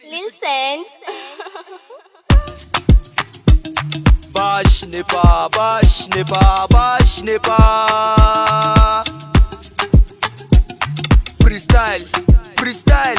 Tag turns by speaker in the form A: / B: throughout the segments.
A: Lil Sense.
B: Bash nepha, bash nepha, bash nepha. Freestyle, freestyle,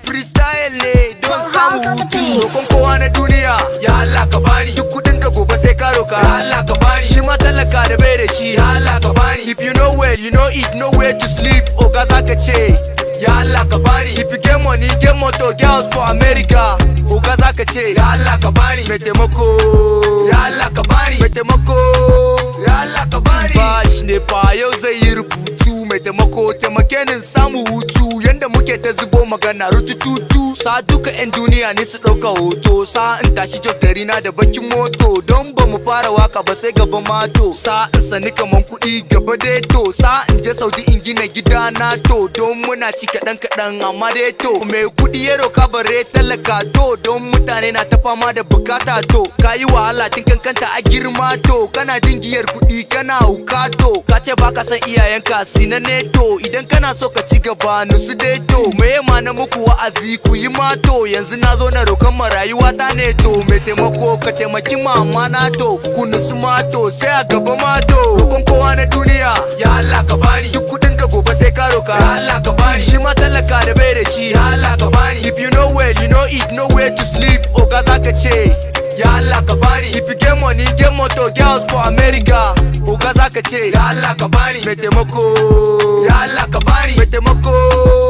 B: freestyle ne don samu hutu. Roƙon kowa na duniya, ya Allah ka bani. Duk kudin ka gobe sai ka roka, ya Allah ka bani. Shi ma talaka da bai da shi, ya Allah ka bani. If you know well, you know eat, know where to sleep. Oga zaka ce, ya Allah ka bani. If you get money, get motor, girls for America. Oga zaka ce, ya Allah ka bani. Maitemako, ya Allah ka bani. Maitemako, ya Allah ka bani. Bash nepha yau zai yi rubutu. Maitemako taimakenin samu hutu. Yanda muke ta zubo magana rutututu. Sa duka 'yan duniya ne su ɗauka hoto. Sa in tashi jos gari na da bakin moto. Don ba mu fara waka ba sai gaba mato. Sa in sani kaman kuɗi gaba deto. Sa in je Saudi in gina gida na to. Don muna ci kaɗan kaɗan amma dai to. Mai kuɗi ya roka bare talaka to. Don mutane na ta fama da bukata to. Kayi wahala tun kankanta a girma to. Kana jin giyar kuɗi kana hauka to. Ka ce baka san iyayenka sina ne to. Idan kana so ka ci gaba nusu dai to. Meye ma na muku wa'azi ku yi mato. Yanzu na zo na rokan ma rayuwa ta ne to. Mai taimako ka taimaki mama na to. Ku nusu mato sai a gaba mato. Roƙon kowa na duniya, ya Allah ka bani. Duk kuɗin ka gobe sai ka roka, ya Allah ka bani. Shi ma talaka da bai da shi, ya Allah ka bani. If you know well, you know eat, know where to sleep. Oga zaka ce, ya Allah ka bani. If you get money, get motor, girls for America. Oga zaka ce, ya Allah ka bani. Maitemako, ya Allah ka bani. Maitemako,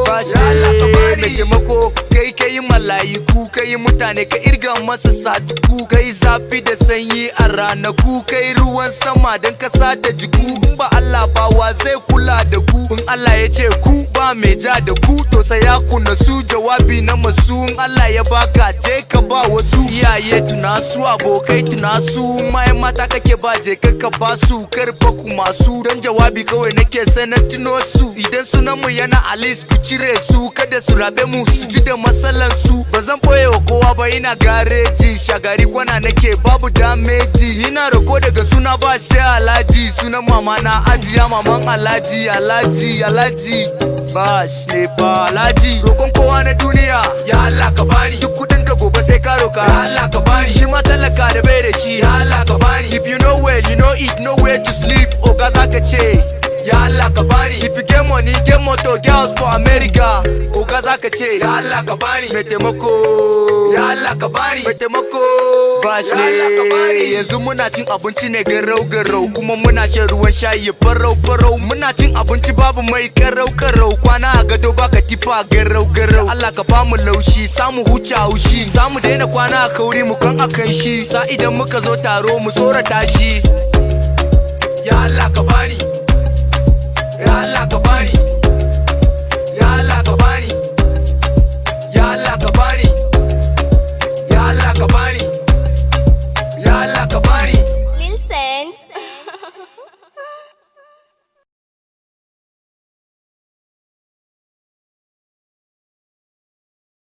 B: ya Allah ka bani. Maitemako, kai mala'iku, kai mutane ka irga masa satuku. Kai zafi da sanyi a ranaku, kai ruwan sama don kasa da jiku. In ba Allah ba wa zai kula da ku. In Allah ya ce ku ba mai ja da ku, to sai ya kuna su jawabi na masu. In Allah ya baka je ka ba wasu. Iyaye tuna su, abokai tuna su. Mai mata kake ba je ka ba su. Karfa ku masu don jawabi kawai nake sanar tuno su. Idan sunan mu yana a list ku cire su. Kada su rabe mu su ji da matsalan su. Ba zan boye wa kowa ba ina gareji. Shagari kwana nake babu dameji. Ina roko daga suna ba sai Alhaji. Sunan mama na ajiya maman Alhaji. Alhaji bash nepha Alhaji. Roƙon kowa na duniya, ya Allah ka bani. Duk kudin ka gobe sai ka roka, ya Allah ka bani. Shi ma talaka da bai da shi, ya Allah ka bani. If you know well, you know eat, know where to sleep. Oga zaka ce, ya Allah ka bani. If you get money, get motor, girls for America. Oga zaka ce, ya Allah ka bani. Maitemako, ya Allah ka bani. Maitemako, bash ne. Yanzu muna cin abinci ne garau kuma muna shan ruwan shayi farau. Muna cin abinci babu mai karau. Kwana a gado baka tifa garau. Allah ka bamu laushi, samu huce haushi. Samu daina kwana a kauri mu kan akan shi. Sa idan muka zo taro mu tsorata shi. Ya Allah ka bani. Ya Allah ka bani. Ya Allah ka bani. Ya Allah ka bani.